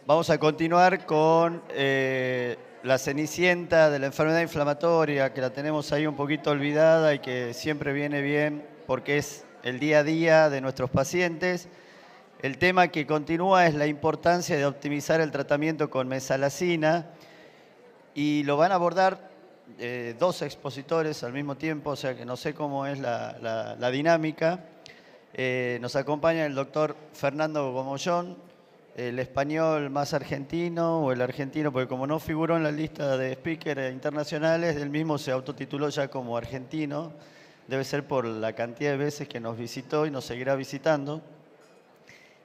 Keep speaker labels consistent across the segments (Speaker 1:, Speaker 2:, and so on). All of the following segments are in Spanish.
Speaker 1: Vamos a continuar con la cenicienta de la enfermedad inflamatoria, que la tenemos ahí un poquito olvidada y que siempre viene bien porque es el día a día de nuestros pacientes. El tema que continúa es la importancia de optimizar el tratamiento con mesalazina y lo van a abordar dos expositores al mismo tiempo, o sea que no sé cómo es la dinámica. Nos acompaña el doctor Fernando Gomollón, el español más argentino o el argentino, porque como no figuró en la lista de speakers internacionales, él mismo se autotituló ya como argentino. Debe ser por la cantidad de veces que nos visitó y nos seguirá visitando.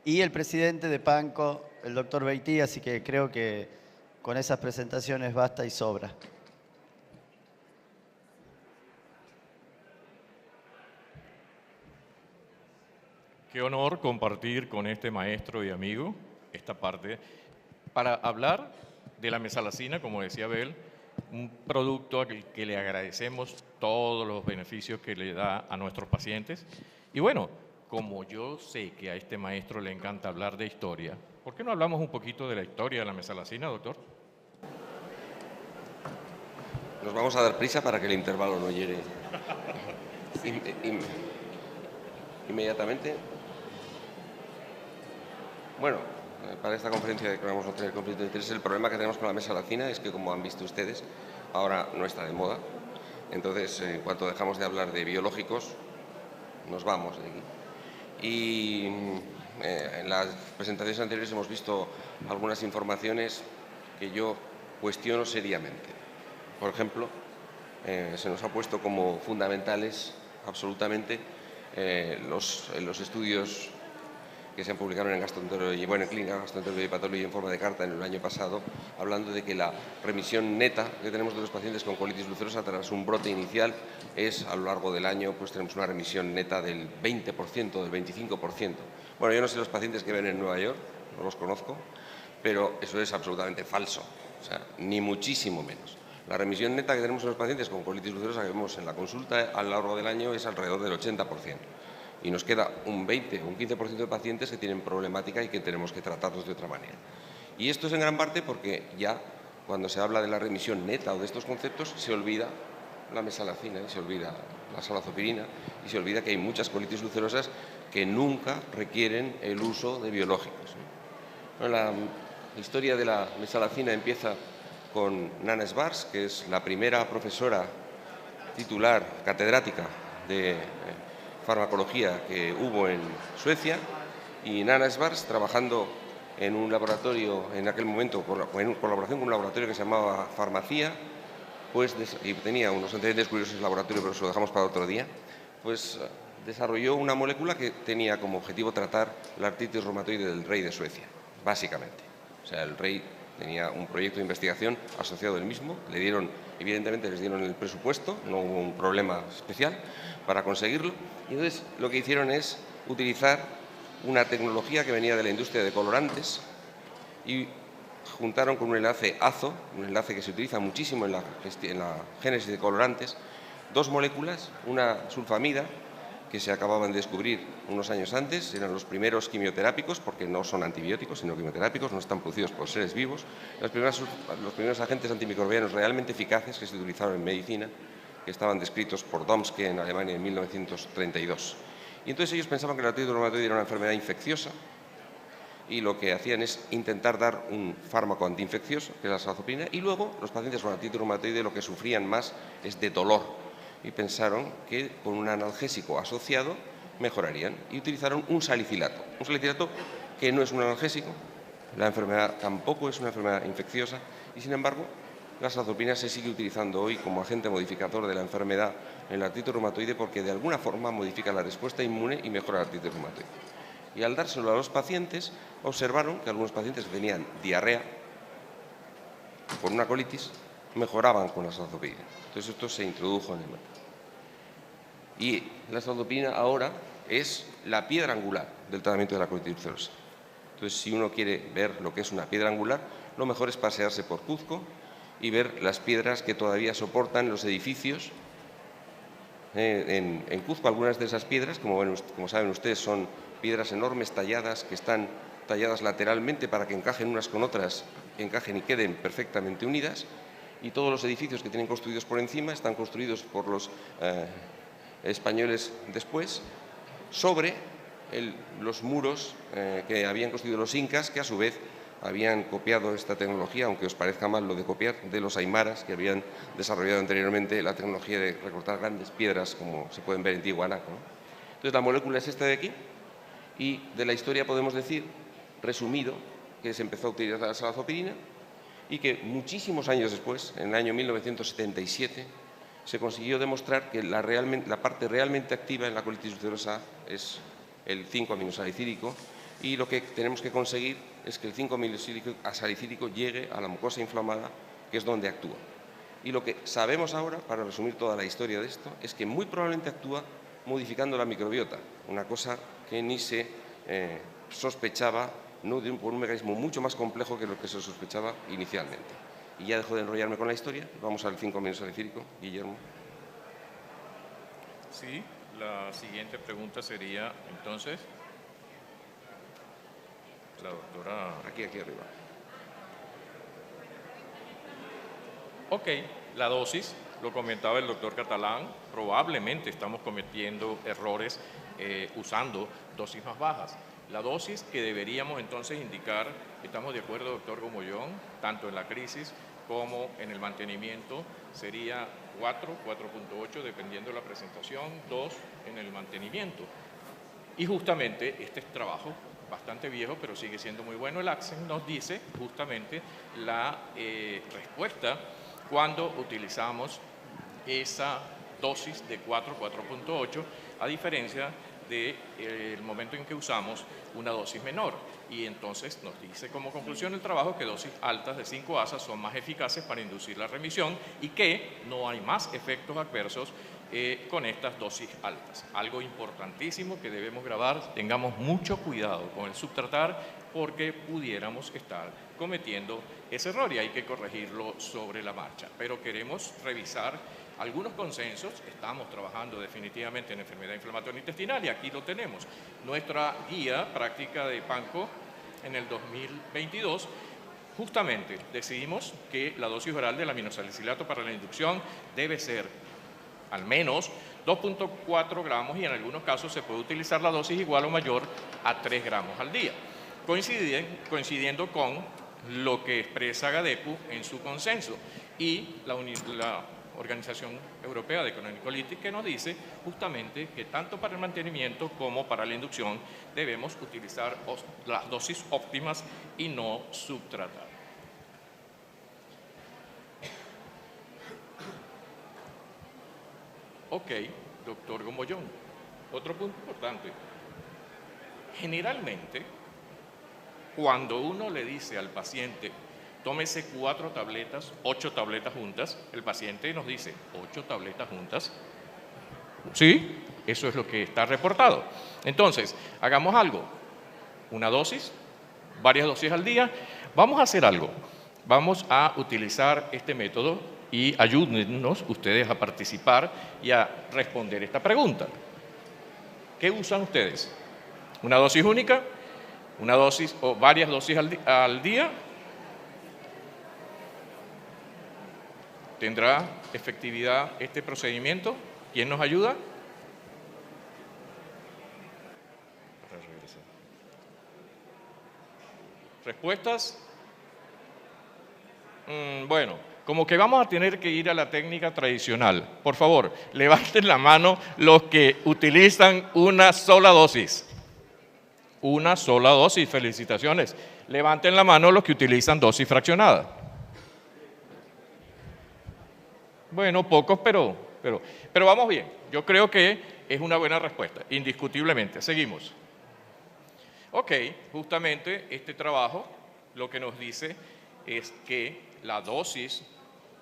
Speaker 1: Y el presidente de PANCO, el doctor Beití, así que creo que con esas presentaciones basta y sobra.
Speaker 2: Qué honor compartir con este maestro y amigo esta parte para hablar de la mesalazina, como decía Abel, un producto al que le agradecemos todos los beneficios que le da a nuestros pacientes. Y bueno, como yo sé que a este maestro le encanta hablar de historia, ¿por qué no hablamos un poquito de la historia de la mesalazina, doctor?
Speaker 3: Nos vamos a dar prisa para que el intervalo no llegue inmediatamente. Bueno, para esta conferencia que vamos a tener conflicto de interés, el problema que tenemos con la mesalazina es que, como han visto ustedes, ahora no está de moda. Entonces, en cuanto dejamos de hablar de biológicos, nos vamos de aquí. Y en las presentaciones anteriores hemos visto algunas informaciones que yo cuestiono seriamente. Por ejemplo, se nos ha puesto como fundamentales absolutamente los estudios que se han publicado en gastroenterología, en Clínica Gastroenterología y Patología en forma de carta en el año pasado, hablando de que la remisión neta que tenemos de los pacientes con colitis ulcerosa tras un brote inicial es, a lo largo del año, pues tenemos una remisión neta del 20%, del 25%. Bueno, yo no sé los pacientes que ven en Nueva York, no los conozco, pero eso es absolutamente falso, o sea, ni muchísimo menos. La remisión neta que tenemos en los pacientes con colitis ulcerosa que vemos en la consulta a lo largo del año es alrededor del 80%. Y nos queda un 20 o un 15% de pacientes que tienen problemática y que tenemos que tratarlos de otra manera. Y esto es en gran parte porque ya cuando se habla de la remisión neta o de estos conceptos se olvida la mesalazina, y se olvida la salazopirina y se olvida que hay muchas colitis ulcerosas que nunca requieren el uso de biológicos. Bueno, la historia de la mesalazina empieza con Nana Sbarz, que es la primera profesora titular catedrática de farmacología que hubo en Suecia, y Nana Sbarz, trabajando en un laboratorio en aquel momento, en colaboración con un laboratorio que se llamaba Farmacia, pues, y tenía unos antecedentes curiosos en el laboratorio, pero eso lo dejamos para otro día, pues desarrolló una molécula que tenía como objetivo tratar la artritis reumatoide del rey de Suecia, básicamente. O sea, el rey tenía un proyecto de investigación asociado al mismo, evidentemente les dieron el presupuesto, no hubo un problema especial para conseguirlo, y entonces lo que hicieron es utilizar una tecnología que venía de la industria de colorantes y juntaron con un enlace azo, un enlace que se utiliza muchísimo en la génesis de colorantes, dos moléculas, una sulfamida, que se acababan de descubrir unos años antes, eran los primeros quimioterápicos, porque no son antibióticos, sino quimioterápicos, no están producidos por seres vivos, los primeros agentes antimicrobianos realmente eficaces que se utilizaron en medicina, que estaban descritos por Domske en Alemania en 1932. Y entonces ellos pensaban que la artritis reumatoide era una enfermedad infecciosa, y lo que hacían es intentar dar un fármaco antiinfeccioso, que es la salazopirina, y luego los pacientes con artritis reumatoide lo que sufrían más es de dolor, y pensaron que con un analgésico asociado mejorarían, y utilizaron un salicilato que no es un analgésico, la enfermedad tampoco es una enfermedad infecciosa, y sin embargo la salazopirina se sigue utilizando hoy como agente modificador de la enfermedad en la artritis reumatoide porque de alguna forma modifica la respuesta inmune y mejora la artritis reumatoide. Y al dárselo a los pacientes, observaron que algunos pacientes que tenían diarrea por una colitis mejoraban con la salazopirina. Entonces esto se introdujo en el mercado. Y la salazopirina ahora es la piedra angular del tratamiento de la colitis ulcerosa. Entonces, si uno quiere ver lo que es una piedra angular, lo mejor es pasearse por Cuzco y ver las piedras que todavía soportan los edificios. En Cuzco algunas de esas piedras, como saben ustedes, son piedras enormes talladas que están talladas lateralmente para que encajen unas con otras, encajen y queden perfectamente unidas, y todos los edificios que tienen construidos por encima están construidos por los españoles después, sobre los muros que habían construido los incas, que a su vez habían copiado esta tecnología, aunque os parezca mal lo de copiar, de los aymaras, que habían desarrollado anteriormente la tecnología de recortar grandes piedras, como se pueden ver en Tiwanaku, ¿no? Entonces, la molécula es esta de aquí, y de la historia podemos decir, resumido, que se empezó a utilizar la salazopirina y que muchísimos años después, en el año 1977, se consiguió demostrar que la parte realmente activa en la colitis ulcerosa es el 5-aminosalicílico, y lo que tenemos que conseguir es que el 5-aminosalicílico llegue a la mucosa inflamada, que es donde actúa. Y lo que sabemos ahora, para resumir toda la historia de esto, es que muy probablemente actúa modificando la microbiota, una cosa que ni se sospechaba, por un mecanismo mucho más complejo que lo que se sospechaba inicialmente. Y ya dejo de enrollarme con la historia, vamos al 5-aminosalicílico, Guillermo.
Speaker 2: Sí, la siguiente pregunta sería, entonces, la doctora...
Speaker 3: Aquí arriba.
Speaker 2: Ok, la dosis, lo comentaba el doctor Catalán, probablemente estamos cometiendo errores usando dosis más bajas. La dosis que deberíamos entonces indicar, estamos de acuerdo, doctor Gomollón, tanto en la crisis como en el mantenimiento, sería 4, 4.8, dependiendo de la presentación, 2 en el mantenimiento. Y justamente este es trabajo bastante viejo, pero sigue siendo muy bueno. El Accent nos dice justamente la respuesta cuando utilizamos esa dosis de 4, 4.8, a diferencia del momento en que usamos una dosis menor. Y entonces nos dice como conclusión el trabajo que dosis altas de 5-ASA son más eficaces para inducir la remisión y que no hay más efectos adversos con estas dosis altas. Algo importantísimo que debemos grabar, tengamos mucho cuidado con el subtratar porque pudiéramos estar cometiendo ese error y hay que corregirlo sobre la marcha. Pero queremos revisar algunos consensos. Estamos trabajando definitivamente en enfermedad inflamatoria intestinal y aquí lo tenemos. Nuestra guía práctica de PANCO en el 2022, justamente decidimos que la dosis oral del aminosalicilato para la inducción debe ser al menos 2.4 gramos y en algunos casos se puede utilizar la dosis igual o mayor a 3 gramos al día, coincidiendo con lo que expresa GADEPU en su consenso y la Organización Europea de Cronocolitis, que nos dice justamente que tanto para el mantenimiento como para la inducción debemos utilizar las dosis óptimas y no subtratar. Ok, doctor Gomollón, otro punto importante. Generalmente, cuando uno le dice al paciente, tómese 4 tabletas, 8 tabletas juntas, el paciente nos dice, 8 tabletas juntas. Sí, eso es lo que está reportado. Entonces, hagamos algo, una dosis, varias dosis al día. Vamos a hacer algo, vamos a utilizar este método y ayúdennos ustedes a participar y a responder esta pregunta. ¿Qué usan ustedes? ¿Una dosis única? ¿Una dosis o varias dosis al día? ¿Tendrá efectividad este procedimiento? ¿Quién nos ayuda? ¿Respuestas? Bueno, como que vamos a tener que ir a la técnica tradicional. Por favor, levanten la mano los que utilizan una sola dosis. Una sola dosis, felicitaciones. Levanten la mano los que utilizan dosis fraccionada. Bueno, pocos, pero vamos bien. Yo creo que es una buena respuesta, indiscutiblemente. Seguimos. Ok, justamente este trabajo lo que nos dice es que la dosis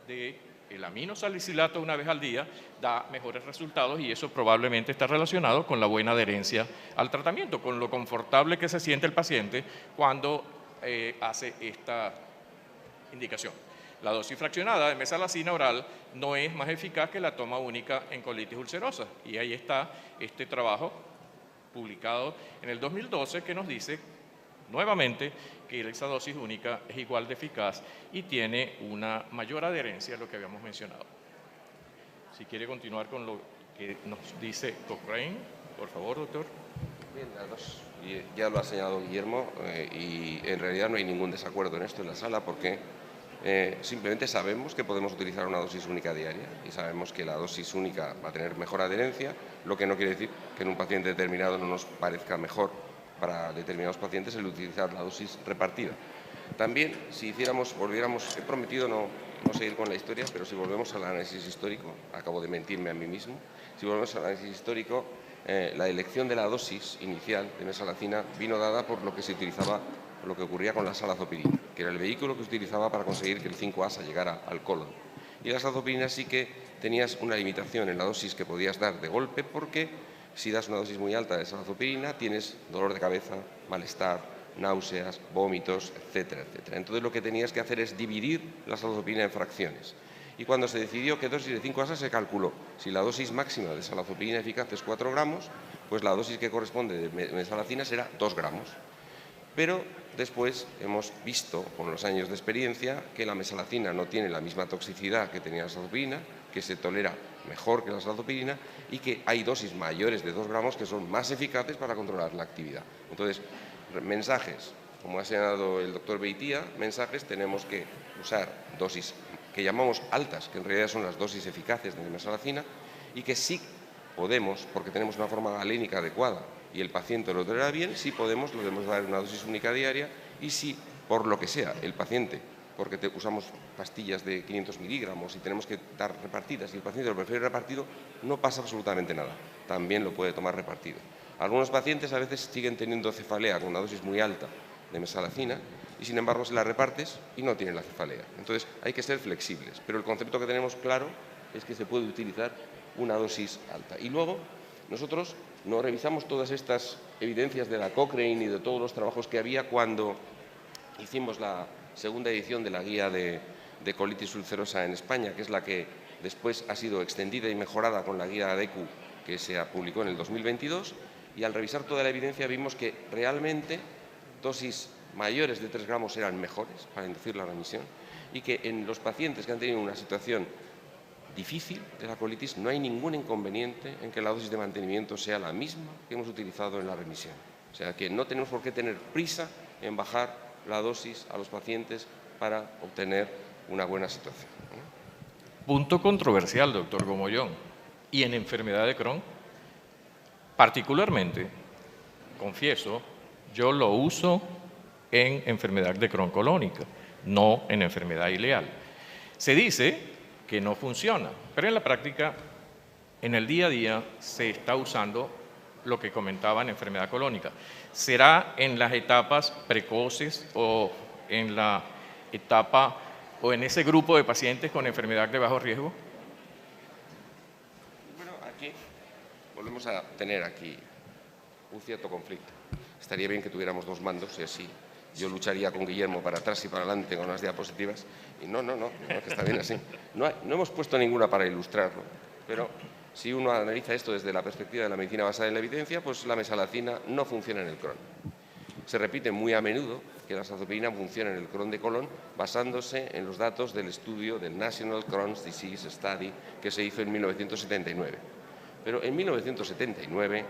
Speaker 2: del aminosalicilato una vez al día da mejores resultados y eso probablemente está relacionado con la buena adherencia al tratamiento, con lo confortable que se siente el paciente cuando hace esta indicación. La dosis fraccionada de mesalazina oral no es más eficaz que la toma única en colitis ulcerosa y ahí está este trabajo publicado en el 2012 que nos dice nuevamente que esa dosis única es igual de eficaz y tiene una mayor adherencia a lo que habíamos mencionado. Si quiere continuar con lo que nos dice Cochrane, por favor, doctor.
Speaker 3: Bien, ya lo ha señalado Guillermo, y en realidad no hay ningún desacuerdo en esto en la sala porque simplemente sabemos que podemos utilizar una dosis única diaria y sabemos que la dosis única va a tener mejor adherencia, lo que no quiere decir que en un paciente determinado no nos parezca mejor para determinados pacientes el utilizar la dosis repartida. También, si volviéramos, he prometido no seguir con la historia, pero si volvemos al análisis histórico, acabo de mentirme a mí mismo, si volvemos al análisis histórico, la elección de la dosis inicial de mesalazina vino dada por lo que se utilizaba, por lo que ocurría con la salazopirina, que era el vehículo que se utilizaba para conseguir que el 5-ASA llegara al colon. Y la salazopirina sí que tenías una limitación en la dosis que podías dar de golpe, porque si das una dosis muy alta de salazopirina tienes dolor de cabeza, malestar, náuseas, vómitos, etcétera, etcétera. Entonces lo que tenías que hacer es dividir la salazopirina en fracciones. Y cuando se decidió qué dosis de 5-ASA se calculó. Si la dosis máxima de salazopirina eficaz es 4 gramos, pues la dosis que corresponde de mesalazina será 2 gramos. Pero después hemos visto, con los años de experiencia, que la mesalazina no tiene la misma toxicidad que tenía la salazopirina, que se tolera mejor que la salazopirina y que hay dosis mayores de 2 gramos que son más eficaces para controlar la actividad. Entonces, mensajes, como ha señalado el doctor Beitia, tenemos que usar dosis que llamamos altas, que en realidad son las dosis eficaces de mesalazina, y que sí podemos, porque tenemos una forma galénica adecuada y el paciente lo tolera bien, sí podemos, lo debemos dar una dosis única diaria, y si por lo que sea el paciente, porque usamos pastillas de 500 miligramos y tenemos que dar repartidas y el paciente lo prefiere repartido, no pasa absolutamente nada, también lo puede tomar repartido. Algunos pacientes a veces siguen teniendo cefalea con una dosis muy alta de mesalazina y sin embargo se la repartes y no tienen la cefalea. Entonces hay que ser flexibles, pero el concepto que tenemos claro es que se puede utilizar una dosis alta. Y luego nosotros no revisamos todas estas evidencias de la Cochrane y de todos los trabajos que había cuando hicimos la segunda edición de la guía de colitis ulcerosa en España, que es la que después ha sido extendida y mejorada con la guía ADECU que se publicó en el 2022, y al revisar toda la evidencia vimos que realmente dosis mayores de 3 gramos eran mejores para inducir la remisión y que en los pacientes que han tenido una situación difícil de la colitis no hay ningún inconveniente en que la dosis de mantenimiento sea la misma que hemos utilizado en la remisión. O sea que no tenemos por qué tener prisa en bajar la dosis a los pacientes para obtener una buena situación.
Speaker 2: Punto controversial, doctor Gomollón. Y en enfermedad de Crohn, particularmente, confieso, yo lo uso en enfermedad de Crohn colónica, no en enfermedad ileal. Se dice que no funciona, pero en la práctica, en el día a día, se está usando lo que comentaba en enfermedad colónica. ¿Será en las etapas precoces o en la etapa o en ese grupo de pacientes con enfermedad de bajo riesgo?
Speaker 3: Bueno, aquí volvemos a tener aquí un cierto conflicto. Estaría bien que tuviéramos dos mandos y así yo lucharía con Guillermo para atrás y para adelante con las diapositivas. Y no, que está bien así. No hemos puesto ninguna para ilustrarlo, pero si uno analiza esto desde la perspectiva de la medicina basada en la evidencia, pues la mesalazina no funciona en el Crohn. Se repite muy a menudo que la salazopirina funciona en el Crohn de colon basándose en los datos del estudio del National Crohn's Disease Study que se hizo en 1979. Pero en 1979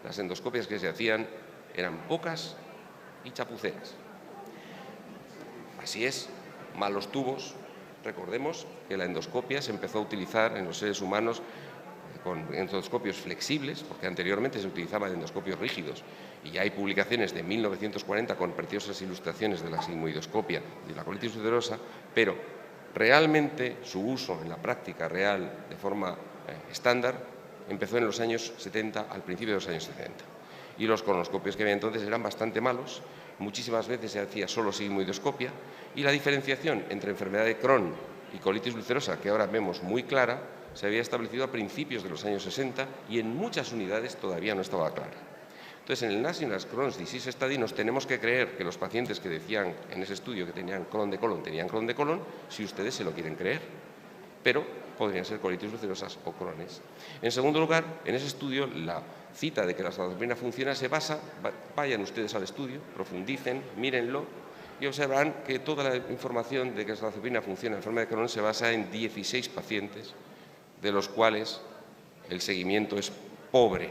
Speaker 3: las endoscopias que se hacían eran pocas y chapuceras. Así es, malos tubos. Recordemos que la endoscopia se empezó a utilizar en los seres humanos con endoscopios flexibles, porque anteriormente se utilizaban endoscopios rígidos, y ya hay publicaciones de 1940 con preciosas ilustraciones de la sigmoidoscopia de la colitis ulcerosa, pero realmente su uso en la práctica real de forma estándar empezó en los años 70, al principio de los años 70. Y los colonoscopios que había entonces eran bastante malos, muchísimas veces se hacía solo sigmoidoscopia, y la diferenciación entre enfermedad de Crohn y colitis ulcerosa, que ahora vemos muy clara, se había establecido a principios de los años 60 y en muchas unidades todavía no estaba clara. Entonces, en el National Crohn's Disease Study nos tenemos que creer que los pacientes que decían en ese estudio que tenían Crohn de colon, tenían Crohn de colon, si ustedes se lo quieren creer. Pero podrían ser colitis ulcerosas o Crohnes. En segundo lugar, en ese estudio la cita de que la azathioprina funciona se basa, vayan ustedes al estudio, profundicen, mírenlo y observarán que toda la información de que la azathioprina funciona en enfermedad de Crohn se basa en 16 pacientes, de los cuales el seguimiento es pobre.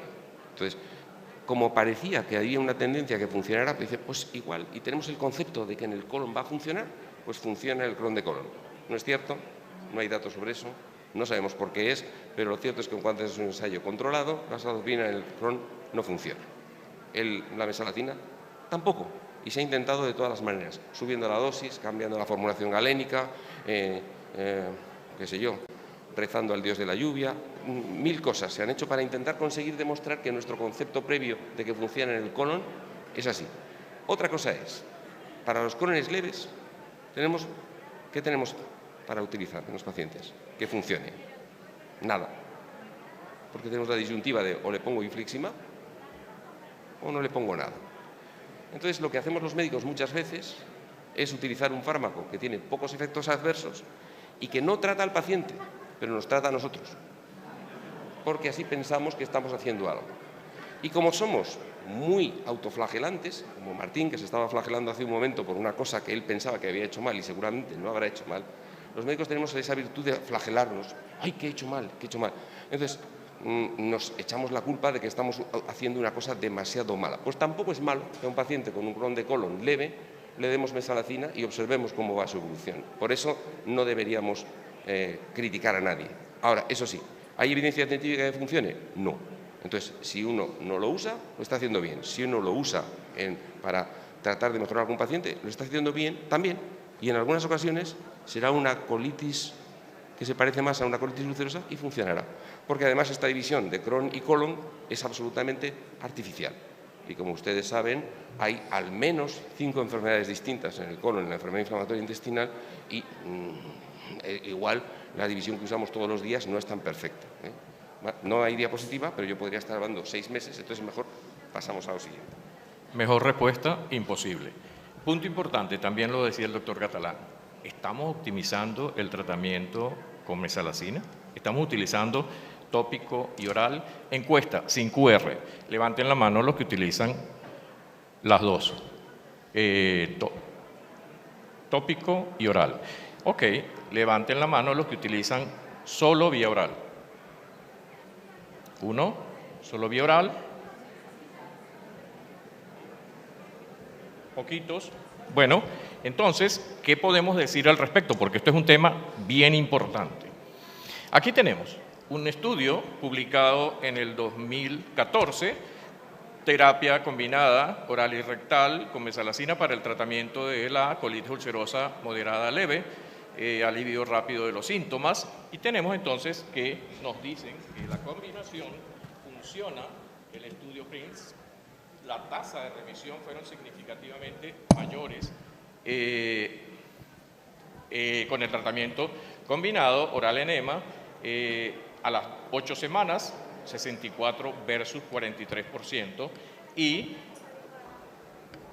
Speaker 3: Entonces, como parecía que había una tendencia a que funcionara, pues dice, pues igual, y tenemos el concepto de que en el colon va a funcionar, pues funciona el Crohn de colon. ¿No es cierto? No hay datos sobre eso, no sabemos por qué es, pero lo cierto es que en cuanto es un ensayo controlado, la azathioprina en el Crohn no funciona. La mesalazina tampoco, y se ha intentado de todas las maneras, subiendo la dosis, cambiando la formulación galénica, qué sé yo, rezando al dios de la lluvia, 1000 cosas se han hecho para intentar conseguir demostrar que nuestro concepto previo de que funciona en el colon es así. Otra cosa es, para los colones leves, ¿qué tenemos para utilizar en los pacientes? Que funcione. Nada. Porque tenemos la disyuntiva de o le pongo infliximab o no le pongo nada. Entonces, lo que hacemos los médicos muchas veces es utilizar un fármaco que tiene pocos efectos adversos y que no trata al paciente, pero nos trata a nosotros, porque así pensamos que estamos haciendo algo. Y como somos muy autoflagelantes, como Martín, que se estaba flagelando hace un momento por una cosa que él pensaba que había hecho mal y seguramente no habrá hecho mal, los médicos tenemos esa virtud de flagelarnos. ¡Ay, qué he hecho mal, qué he hecho mal! Entonces, nos echamos la culpa de que estamos haciendo una cosa demasiado mala. Pues tampoco es malo que a un paciente con un Crohn de colon leve le demos mesalazina y observemos cómo va su evolución. Por eso no deberíamos criticar a nadie. Ahora, eso sí, ¿hay evidencia científica de que funcione? No. Entonces, si uno no lo usa, lo está haciendo bien. Si uno lo usa para tratar de mejorar a algún paciente, lo está haciendo bien también. Y en algunas ocasiones será una colitis que se parece más a una colitis ulcerosa y funcionará. Porque además esta división de Crohn y colon es absolutamente artificial. Y como ustedes saben, hay al menos 5 enfermedades distintas en el colon, en la enfermedad inflamatoria intestinal, y igual la división que usamos todos los días no es tan perfecta. No hay diapositiva, pero yo podría estar hablando 6 meses, entonces mejor pasamos a lo siguiente.
Speaker 2: Mejor respuesta, imposible. Punto importante, también lo decía el doctor Catalán, ¿estamos optimizando el tratamiento con mesalazina? ¿Estamos utilizando tópico y oral? Encuesta, sin QR. Levanten la mano los que utilizan las dos. Tópico y oral. Ok, levanten la mano los que utilizan solo vía oral. 1, solo vía oral. Poquitos. Bueno, entonces, ¿qué podemos decir al respecto? Porque esto es un tema bien importante. Aquí tenemos un estudio publicado en el 2014, terapia combinada oral y rectal con mesalazina para el tratamiento de la colitis ulcerosa moderada leve, alivio rápido de los síntomas, y tenemos entonces que nos dicen que la combinación funciona. El estudio PRINCE, la tasa de remisión fueron significativamente mayores con el tratamiento combinado oral enema a las 8 semanas, 64 versus 43%, y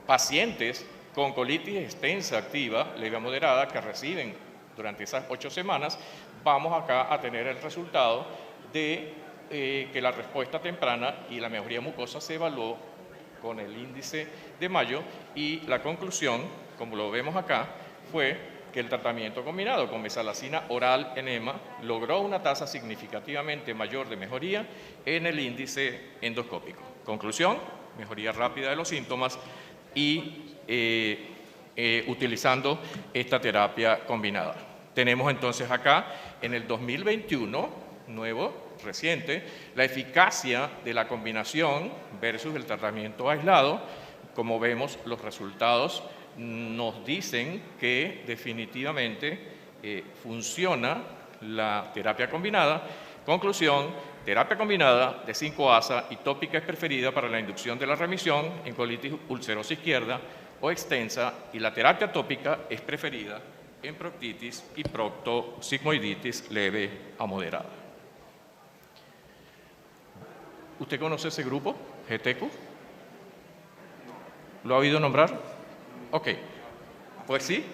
Speaker 2: pacientes con colitis extensa activa, leve a moderada, que reciben durante esas 8 semanas, vamos acá a tener el resultado de que la respuesta temprana y la mejoría mucosa se evaluó con el índice de Mayo, y la conclusión, como lo vemos acá, fue que el tratamiento combinado con mesalazina oral enema logró una tasa significativamente mayor de mejoría en el índice endoscópico. Conclusión, mejoría rápida de los síntomas y utilizando esta terapia combinada. Tenemos entonces acá, en el 2021, nuevo, reciente, la eficacia de la combinación versus el tratamiento aislado. Como vemos, los resultados nos dicen que definitivamente funciona la terapia combinada. Conclusión, terapia combinada de 5-ASA y tópica es preferida para la inducción de la remisión en colitis ulcerosa izquierda o extensa, y la terapia tópica es preferida en proctitis y proctosigmoiditis leve a moderada. ¿Usted conoce ese grupo, GTQ? ¿Lo ha oído nombrar? Ok, pues sí.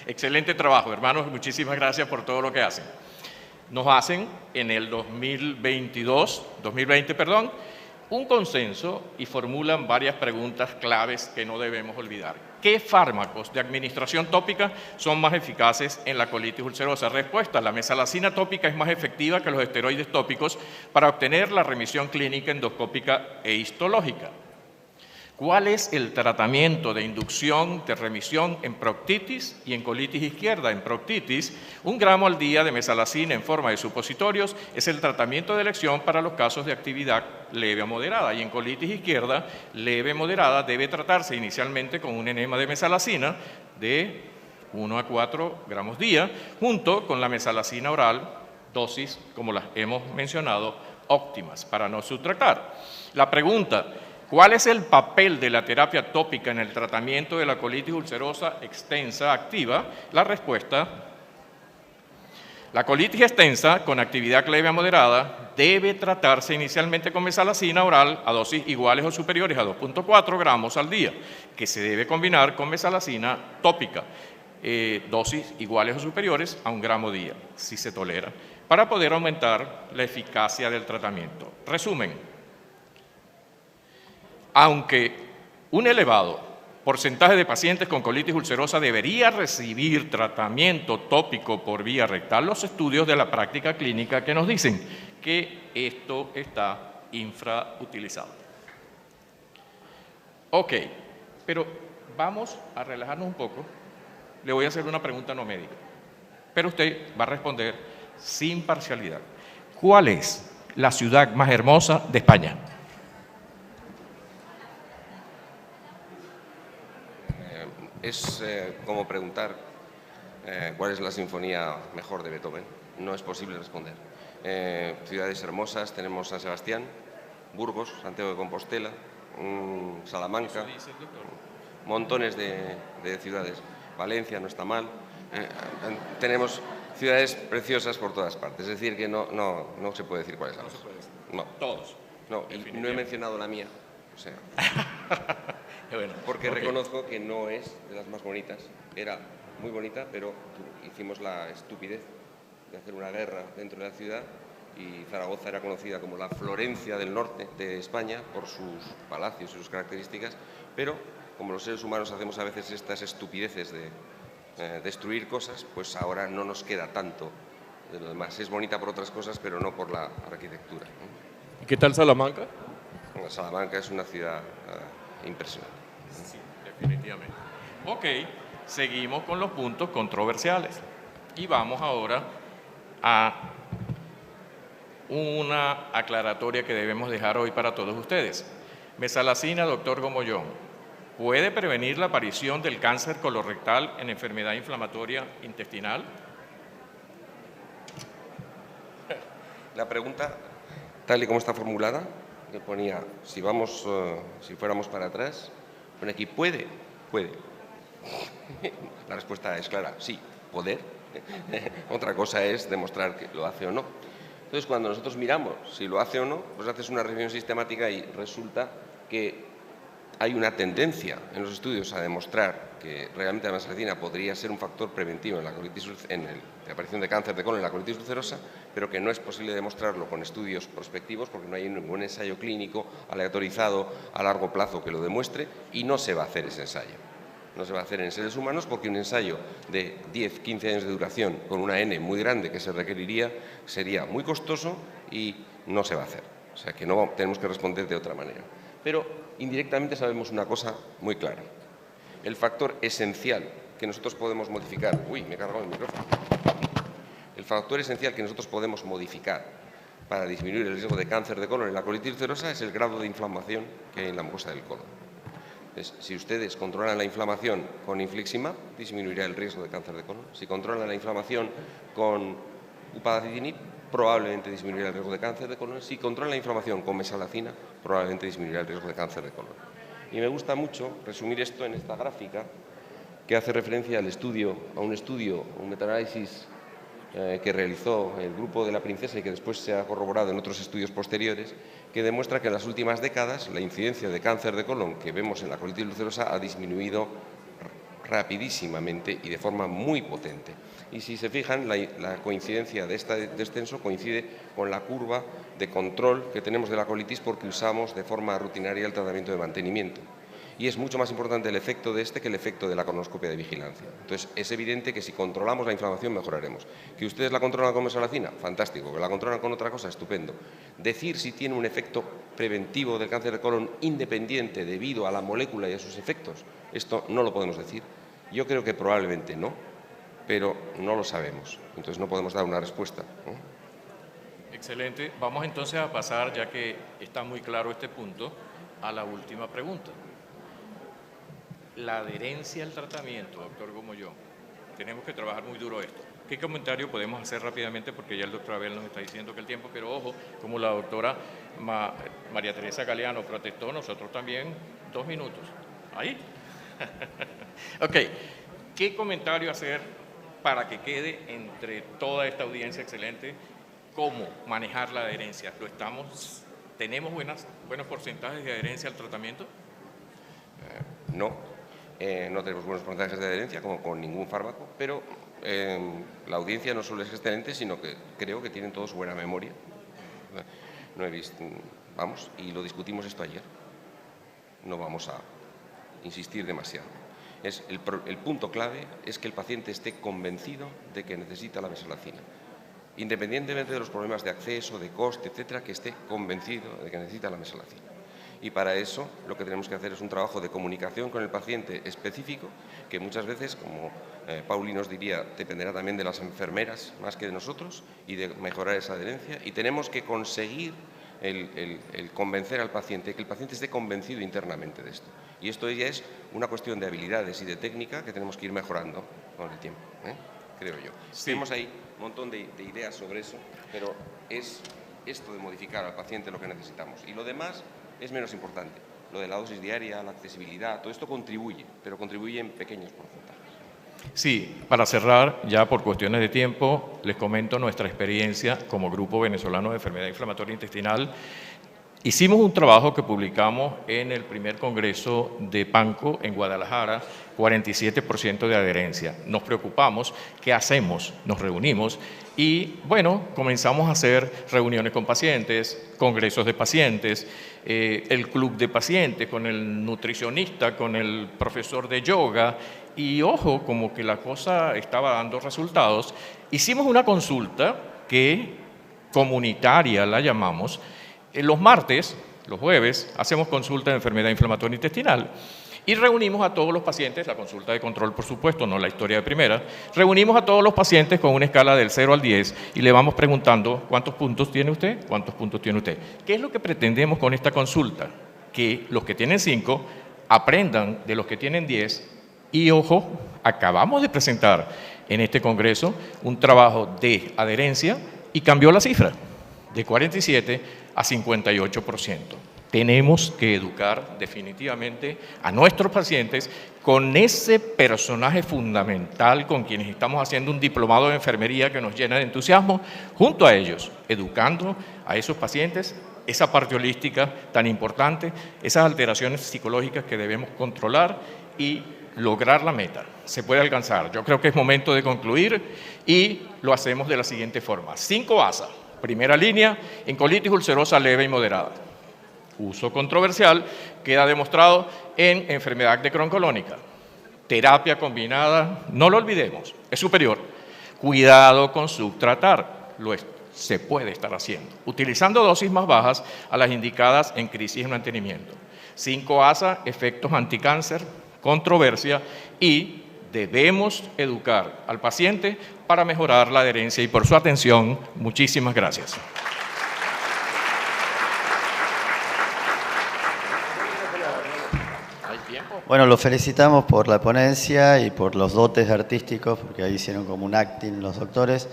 Speaker 2: Excelente trabajo, hermanos. Muchísimas gracias por todo lo que hacen. nos hacen en el 2020, un consenso y formulan varias preguntas claves que no debemos olvidar. ¿Qué fármacos de administración tópica son más eficaces en la colitis ulcerosa? Respuesta: la mesalazina tópica es más efectiva que los esteroides tópicos para obtener la remisión clínica endoscópica e histológica. ¿Cuál es el tratamiento de inducción de remisión en proctitis y en colitis izquierda? En proctitis, 1 gramo al día de mesalazina en forma de supositorios es el tratamiento de elección para los casos de actividad leve a moderada. Y en colitis izquierda, leve a moderada, debe tratarse inicialmente con un enema de mesalazina de 1 a 4 gramos día, junto con la mesalazina oral, dosis, como las hemos mencionado, óptimas para no subtratar. La pregunta: ¿cuál es el papel de la terapia tópica en el tratamiento de la colitis ulcerosa extensa activa? La respuesta: la colitis extensa con actividad leve a moderada debe tratarse inicialmente con mesalazina oral a dosis iguales o superiores a 2.4 gramos al día, que se debe combinar con mesalazina tópica, dosis iguales o superiores a 1 gramo día, si se tolera, para poder aumentar la eficacia del tratamiento. Resumen: aunque un elevado porcentaje de pacientes con colitis ulcerosa debería recibir tratamiento tópico por vía rectal, los estudios de la práctica clínica que nos dicen que esto está infrautilizado. Ok, pero vamos a relajarnos un poco. Le voy a hacer una pregunta no médica, pero usted va a responder sin parcialidad. ¿Cuál es la ciudad más hermosa de España?
Speaker 3: Es como preguntar cuál es la sinfonía mejor de Beethoven. No es posible responder. Ciudades hermosas, tenemos San Sebastián, Burgos, Santiago de Compostela, Salamanca, montones de ciudades. Valencia no está mal. Tenemos ciudades preciosas por todas partes. Es decir, que no se puede decir cuál es la mejor. No.
Speaker 2: Todos.
Speaker 3: No, y no he mencionado la mía. O sea,
Speaker 2: bueno,
Speaker 3: porque reconozco que no es de las más bonitas. Era muy bonita, pero hicimos la estupidez de hacer una guerra dentro de la ciudad y Zaragoza era conocida como la Florencia del norte de España por sus palacios y sus características, pero como los seres humanos hacemos a veces estas estupideces de destruir cosas, pues ahora no nos queda tanto de lo demás. Es bonita por otras cosas, pero no por la arquitectura.
Speaker 2: ¿Y qué tal Salamanca?
Speaker 3: Salamanca es una ciudad impresionante.
Speaker 2: Sí, definitivamente. Ok, seguimos con los puntos controversiales y vamos ahora a una aclaratoria que debemos dejar hoy para todos ustedes. Mesalazina, doctor Gomollón, ¿puede prevenir la aparición del cáncer colorectal en enfermedad inflamatoria intestinal?
Speaker 3: La pregunta, tal y como está formulada, que ponía, si fuéramos para atrás, pone aquí, ¿puede? La respuesta es clara, sí, poder. Otra cosa es demostrar que lo hace o no. Entonces, cuando nosotros miramos si lo hace o no, pues haces una revisión sistemática y resulta que hay una tendencia en los estudios a demostrar que realmente la mesalazina podría ser un factor preventivo en la aparición de cáncer de colon en la colitis ulcerosa, pero que no es posible demostrarlo con estudios prospectivos porque no hay ningún ensayo clínico aleatorizado a largo plazo que lo demuestre y no se va a hacer ese ensayo. No se va a hacer en seres humanos porque un ensayo de 10, 15 años de duración con una N muy grande que se requeriría sería muy costoso y no se va a hacer. O sea que no tenemos que responder de otra manera. Pero indirectamente sabemos una cosa muy clara. El factor esencial que nosotros podemos modificar... Uy, me he cargado el micrófono. El factor esencial que nosotros podemos modificar para disminuir el riesgo de cáncer de colon en la colitis ulcerosa es el grado de inflamación que hay en la mucosa del colon. Entonces, si ustedes controlan la inflamación con infliximab, disminuirá el riesgo de cáncer de colon. Si controlan la inflamación con upadacitinib, probablemente disminuirá el riesgo de cáncer de colon. Si controlan la inflamación con mesalazina, probablemente disminuirá el riesgo de cáncer de colon. Y me gusta mucho resumir esto en esta gráfica que hace referencia a un metaanálisis que realizó el grupo de la Princesa y que después se ha corroborado en otros estudios posteriores, que demuestra que en las últimas décadas la incidencia de cáncer de colon que vemos en la colitis ulcerosa ha disminuido rapidísimamente y de forma muy potente. Y si se fijan, la coincidencia de este descenso coincide con la curva de control que tenemos de la colitis porque usamos de forma rutinaria el tratamiento de mantenimiento. Y es mucho más importante el efecto de este que el efecto de la colonoscopia de vigilancia. Entonces, es evidente que si controlamos la inflamación, mejoraremos. ¿Que ustedes la controlan con mesalazina? Fantástico. ¿Que la controlan con otra cosa? Estupendo. Decir si tiene un efecto preventivo del cáncer de colon independiente debido a la molécula y a sus efectos, esto no lo podemos decir. Yo creo que probablemente no, pero no lo sabemos. Entonces, no podemos dar una respuesta, ¿no?
Speaker 2: Excelente. Vamos entonces a pasar, ya que está muy claro este punto, a la última pregunta. La adherencia al tratamiento, doctor Gomollón. Tenemos que trabajar muy duro esto. ¿Qué comentario podemos hacer rápidamente? Porque ya el doctor Abel nos está diciendo que el tiempo, pero ojo, como la doctora María Teresa Galeano protestó, nosotros también 2 minutos. ¿Ahí? Ok. ¿Qué comentario hacer para que quede entre toda esta audiencia excelente cómo manejar la adherencia? ¿Tenemos buenos porcentajes de adherencia al tratamiento?
Speaker 3: No. No tenemos buenos porcentajes de adherencia, como con ningún fármaco, pero la audiencia no solo es excelente, sino que creo que tienen todos buena memoria. No he visto, vamos, y lo discutimos esto ayer. No vamos a insistir demasiado. El punto clave es que el paciente esté convencido de que necesita la mesalazina. Independientemente de los problemas de acceso, de coste, etcétera, que esté convencido de que necesita la mesalazina. Y para eso lo que tenemos que hacer es un trabajo de comunicación con el paciente específico, que muchas veces, como Pauli nos diría, dependerá también de las enfermeras más que de nosotros, y de mejorar esa adherencia. Y tenemos que conseguir el convencer al paciente, que el paciente esté convencido internamente de esto. Y esto ya es una cuestión de habilidades y de técnica que tenemos que ir mejorando con el tiempo, creo yo.
Speaker 2: Sí.
Speaker 3: Tenemos ahí un montón de ideas sobre eso, pero es esto de modificar al paciente lo que necesitamos. Y lo demás es menos importante. Lo de la dosis diaria, la accesibilidad, todo esto contribuye, pero contribuye en pequeños porcentajes.
Speaker 2: Sí, para cerrar, ya por cuestiones de tiempo, les comento nuestra experiencia como Grupo Venezolano de Enfermedad Inflamatoria Intestinal. Hicimos un trabajo que publicamos en el primer congreso de PANCO en Guadalajara, 47% de adherencia. Nos preocupamos, ¿qué hacemos? Nos reunimos y, bueno, comenzamos a hacer reuniones con pacientes, congresos de pacientes, el club de pacientes, con el nutricionista, con el profesor de yoga, y ojo, como que la cosa estaba dando resultados. Hicimos una consulta que comunitaria la llamamos. Los martes, los jueves, hacemos consulta de enfermedad inflamatoria intestinal y reunimos a todos los pacientes, la consulta de control por supuesto, no la historia de primera, reunimos a todos los pacientes con una escala del 0 al 10 y le vamos preguntando ¿cuántos puntos tiene usted? ¿Cuántos puntos tiene usted? ¿Qué es lo que pretendemos con esta consulta? Que los que tienen 5 aprendan de los que tienen 10 y, ojo, acabamos de presentar en este congreso un trabajo de adherencia y cambió la cifra de 47 a 58%. Tenemos que educar definitivamente a nuestros pacientes con ese personaje fundamental con quienes estamos haciendo un diplomado de enfermería que nos llena de entusiasmo, junto a ellos, educando a esos pacientes esa parte holística tan importante, esas alteraciones psicológicas que debemos controlar y lograr la meta. Se puede alcanzar. Yo creo que es momento de concluir y lo hacemos de la siguiente forma. 5 ASA. Primera línea, en colitis ulcerosa leve y moderada. Uso controversial queda demostrado en enfermedad de Crohn colónica. Terapia combinada, no lo olvidemos, es superior. Cuidado con subtratar, se puede estar haciendo, utilizando dosis más bajas a las indicadas en crisis de mantenimiento. 5 ASA, efectos anticáncer, controversia y debemos educar al paciente para mejorar la adherencia y por su atención, muchísimas gracias.
Speaker 1: Bueno, los felicitamos por la ponencia y por los dotes artísticos, porque ahí hicieron como un acting los doctores.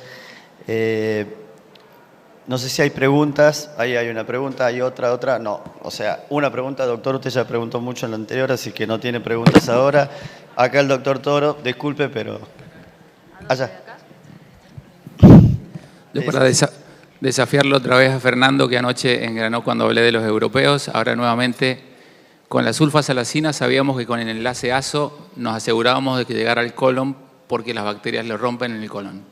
Speaker 1: No sé si hay preguntas, ahí hay una pregunta, hay otra, no. O sea, una pregunta, doctor, usted ya preguntó mucho en lo anterior, así que no tiene preguntas ahora. Acá el doctor Toro, disculpe, pero... Allá.
Speaker 4: Yo para desafiarlo otra vez a Fernando, que anoche engranó cuando hablé de los europeos, ahora nuevamente Con la sulfasalacina sabíamos que con el enlace ASO nos asegurábamos de que llegara al colon porque las bacterias lo rompen en el colon.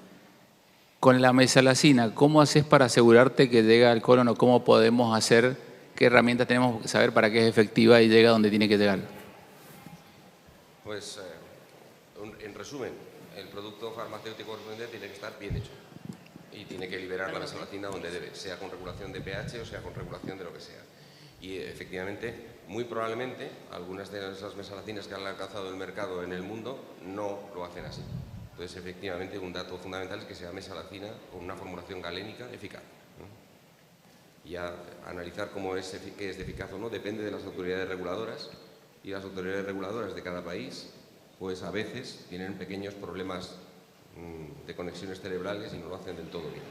Speaker 4: Con la mesalacina, ¿cómo haces para asegurarte que llega al colon o cómo podemos hacer, qué herramientas tenemos que saber para que es efectiva y llega donde tiene que llegar?
Speaker 3: Pues, en resumen, el producto farmacéutico correspondiente tiene que estar bien hecho y tiene que liberar la mesalacina donde debe, sea con regulación de pH o sea con regulación de lo que sea. Y efectivamente, muy probablemente, algunas de esas mesalacinas que han alcanzado el mercado en el mundo no lo hacen así. Entonces, efectivamente, un dato fundamental es que sea mesalacina con una formulación galénica eficaz. Y a analizar cómo es, qué es de eficaz o no depende de las autoridades reguladoras, y las autoridades reguladoras de cada país pues a veces tienen pequeños problemas de conexiones cerebrales y no lo hacen del todo bien.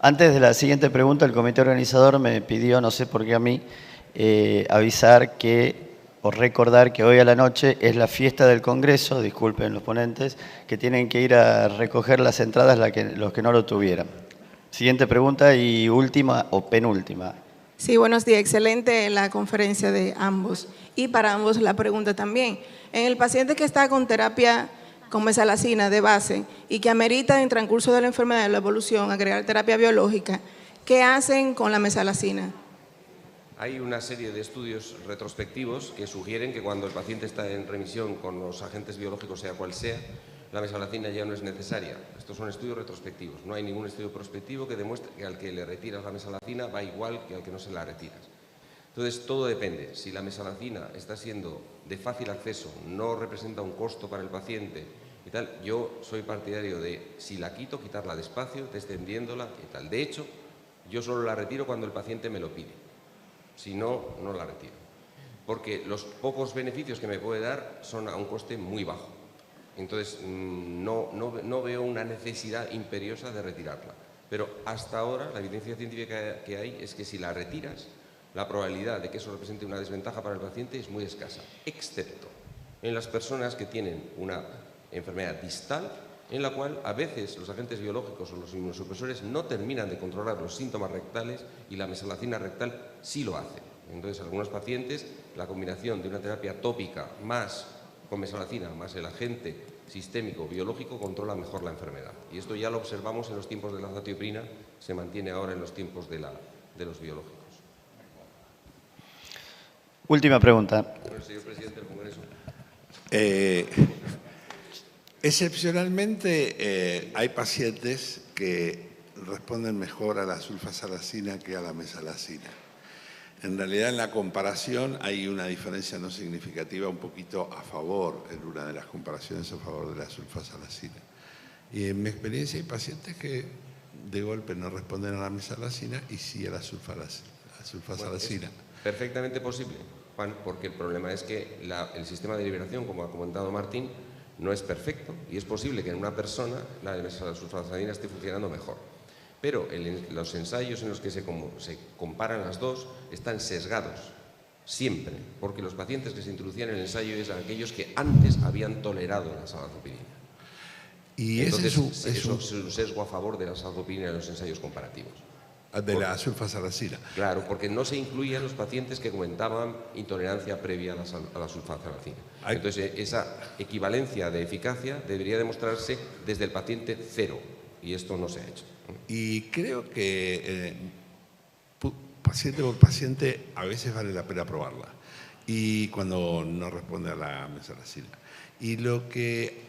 Speaker 1: Antes de la siguiente pregunta, el comité organizador me pidió, no sé por qué a mí, avisar o recordar que hoy a la noche es la fiesta del Congreso, disculpen los ponentes, que tienen que ir a recoger las entradas los que no lo tuvieran. Siguiente pregunta y última o penúltima.
Speaker 5: Sí, buenos días. Excelente la conferencia de ambos. Y para ambos la pregunta también. En el paciente que está con terapia con mesalacina de base y que amerita en el transcurso de la enfermedad de la evolución agregar terapia biológica, ¿qué hacen con la mesalacina?
Speaker 3: Hay una serie de estudios retrospectivos que sugieren que cuando el paciente está en remisión con los agentes biológicos, sea cual sea, la mesalacina ya no es necesaria. Estos son estudios retrospectivos. No hay ningún estudio prospectivo que demuestre que al que le retiras la mesalacina va igual que al que no se la retiras. Entonces, todo depende. Si la mesalacina está siendo de fácil acceso, no representa un costo para el paciente y tal, yo soy partidario de, si la quito, quitarla despacio, descendiéndola y tal. De hecho, yo solo la retiro cuando el paciente me lo pide. Si no, no la retiro. Porque los pocos beneficios que me puede dar son a un coste muy bajo. Entonces, no veo una necesidad imperiosa de retirarla. Pero hasta ahora, la evidencia científica que hay es que si la retiras, la probabilidad de que eso represente una desventaja para el paciente es muy escasa, excepto en las personas que tienen una enfermedad distal, en la cual a veces los agentes biológicos o los inmunosupresores no terminan de controlar los síntomas rectales y la mesalacina rectal sí lo hace. Entonces, algunos pacientes, la combinación de una terapia tópica más con mesalacina más el agente sistémico biológico controla mejor la enfermedad. Y esto ya lo observamos en los tiempos de la azatioprina, se mantiene ahora en los tiempos de los biológicos.
Speaker 1: Última pregunta.
Speaker 3: Señor presidente del Congreso.
Speaker 6: Excepcionalmente hay pacientes que responden mejor a la sulfasalacina que a la mesalacina. En realidad, en la comparación hay una diferencia no significativa, un poquito a favor, en una de las comparaciones a favor de la sulfasalacina. Y en mi experiencia hay pacientes que de golpe no responden a la mesalacina y sí a la sulfasalacina.
Speaker 3: Bueno, es perfectamente posible, Juan, porque el problema es que el sistema de liberación, como ha comentado Martín, no es perfecto y es posible que en una persona la sulfasalacina esté funcionando mejor. Pero los ensayos en los que se comparan las dos están sesgados, siempre, porque los pacientes que se introducían en el ensayo eran aquellos que antes habían tolerado la azatioprina. Y entonces, eso es un sesgo a favor de la azatioprina en los ensayos comparativos.
Speaker 6: De la sulfasalacina.
Speaker 3: Claro, porque no se incluían los pacientes que comentaban intolerancia previa a la sulfasalacina. Entonces, esa equivalencia de eficacia debería demostrarse desde el paciente cero, y esto no se ha hecho.
Speaker 6: Y creo que paciente por paciente a veces vale la pena probarla, y cuando no responde a la mesalacina. Y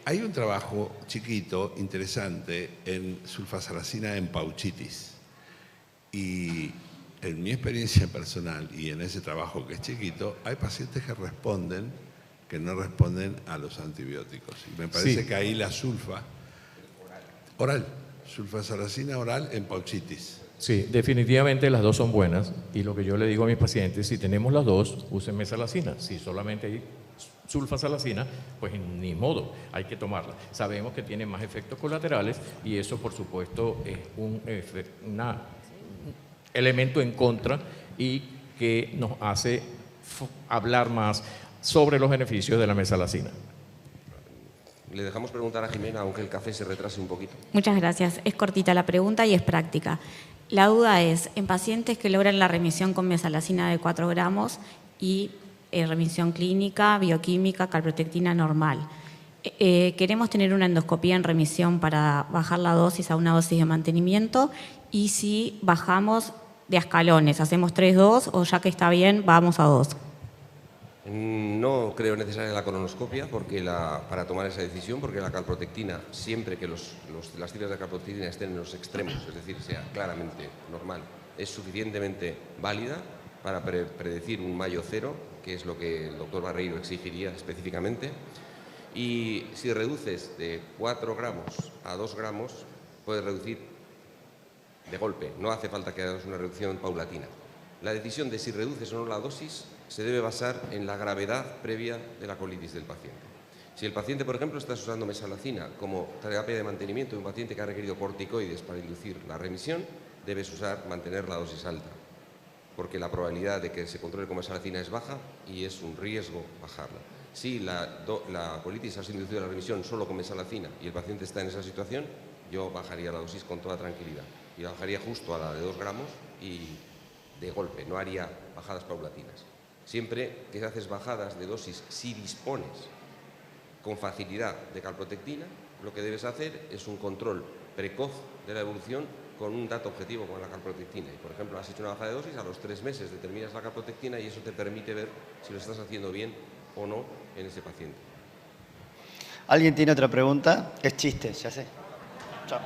Speaker 6: hay un trabajo chiquito, interesante, en sulfasalacina en pauchitis. Y en mi experiencia personal y en ese trabajo que es chiquito, hay pacientes que no responden a los antibióticos. Y me parece que ahí la sulfasalacina oral en pauchitis.
Speaker 2: Sí, definitivamente las dos son buenas y lo que yo le digo a mis pacientes, si tenemos las dos, usen mesalacina. Si solamente hay sulfasalacina, pues ni modo, hay que tomarla. Sabemos que tiene más efectos colaterales y eso, por supuesto, es un elemento en contra y que nos hace hablar más sobre los beneficios de la mesalacina.
Speaker 3: Le dejamos preguntar a Jimena, aunque el café se retrase un poquito.
Speaker 7: Muchas gracias. Es cortita la pregunta y es práctica. La duda es, en pacientes que logran la remisión con mesalazina de 4 gramos y remisión clínica, bioquímica, calprotectina normal, queremos tener una endoscopía en remisión para bajar la dosis a una dosis de mantenimiento, y si bajamos de a escalones, hacemos 3-2 o ya que está bien, vamos a 2.
Speaker 3: No creo necesaria la colonoscopia para tomar esa decisión, porque la calprotectina, siempre que las cifras de calprotectina estén en los extremos, es decir, sea claramente normal, es suficientemente válida para predecir un Mayo cero, que es lo que el doctor Barreiro exigiría específicamente. Y si reduces de 4 gramos a 2 gramos, puedes reducir de golpe, no hace falta que hagas una reducción paulatina. La decisión de si reduces o no la dosis se debe basar en la gravedad previa de la colitis del paciente. Si el paciente, por ejemplo, está usando mesalazina como terapia de mantenimiento de un paciente que ha requerido corticoides para inducir la remisión, debes mantener la dosis alta, porque la probabilidad de que se controle con mesalazina es baja y es un riesgo bajarla. Si la colitis ha sido inducida a la remisión solo con mesalazina y el paciente está en esa situación, yo bajaría la dosis con toda tranquilidad y la bajaría justo a la de 2 gramos y de golpe, no haría bajadas paulatinas. Siempre que haces bajadas de dosis, si dispones con facilidad de calprotectina, lo que debes hacer es un control precoz de la evolución con un dato objetivo como la calprotectina. Y, por ejemplo, has hecho una bajada de dosis, a los 3 meses determinas la calprotectina y eso te permite ver si lo estás haciendo bien o no en ese paciente.
Speaker 1: ¿Alguien tiene otra pregunta? Es chiste, ya sé. Chao.